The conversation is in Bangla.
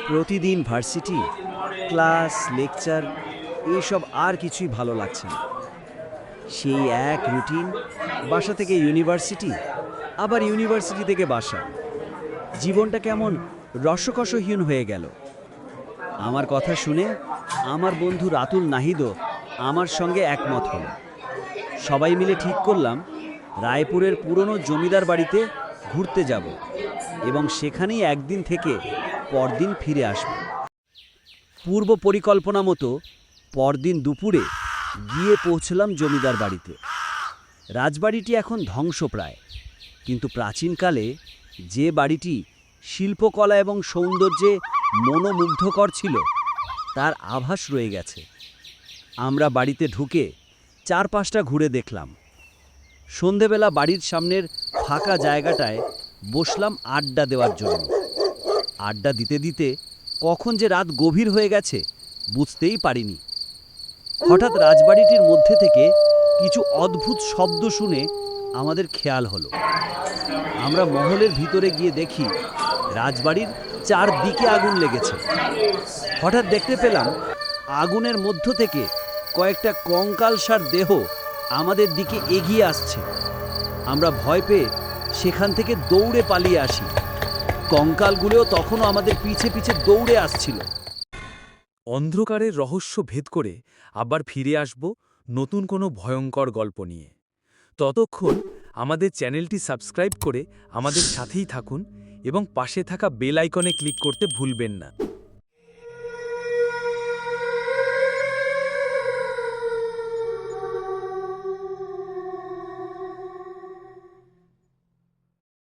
প্রতিদিন ভার্সিটি, ক্লাস, লেকচার এইসব আর কিছুই ভালো লাগছে না। সেই এক রুটিন, বাসা থেকে ইউনিভার্সিটি, আবার ইউনিভার্সিটি থেকে বাসা। জীবনটা কেমন রসকসহীন হয়ে গেল। আমার কথা শুনে আমার বন্ধু রাতুল নাহিদও আমার সঙ্গে একমত হল। সবাই মিলে ঠিক করলাম রায়পুরের পুরনো জমিদার বাড়িতে ঘুরতে যাব এবং সেখানেই একদিন থেকে পরদিন ফিরে আসব। পূর্ব পরিকল্পনা মতো পরদিন দুপুরে গিয়ে পৌঁছলাম জমিদার বাড়িতে। রাজবাড়িটি এখন ধ্বংসপ্রায়, কিন্তু প্রাচীনকালে যে বাড়িটি শিল্পকলা এবং সৌন্দর্যে মনোমুগ্ধকর ছিল তার আভাস রয়ে গেছে। আমরা বাড়িতে ঢুকে চারপাশটা ঘুরে দেখলাম। সন্ধেবেলা বাড়ির সামনের ফাঁকা জায়গাটায় বসলাম আড্ডা দেওয়ার জন্য। আড্ডা দিতে দিতে কখন যে রাত গভীর হয়ে গেছে বুঝতেই পারিনি। হঠাৎ রাজবাড়িটির মধ্যে থেকে কিছু অদ্ভুত শব্দ শুনে আমাদের খেয়াল হলো। আমরা মহলের ভিতরে গিয়ে দেখি রাজবাড়ির চারদিকে আগুন লেগেছে। হঠাৎ দেখতে পেলাম আগুনের মধ্য থেকে কয়েকটা কঙ্কালসার দেহ আমাদের দিকে এগিয়ে আসছে। আমরা ভয় পেয়ে সেখান থেকে দৌড়ে পালিয়ে আসি। কঙ্কালগুলোও তখনও আমাদের পিছে পিছে দৌড়ে আসছিল। অন্ধকারের রহস্য ভেদ করে আবার ফিরে আসব নতুন কোনো ভয়ঙ্কর গল্প নিয়ে। ততক্ষণ আমাদের চ্যানেলটি সাবস্ক্রাইব করে আমাদের সাথেই থাকুন এবং পাশে থাকা বেল আইকনে ক্লিক করতে ভুলবেন না।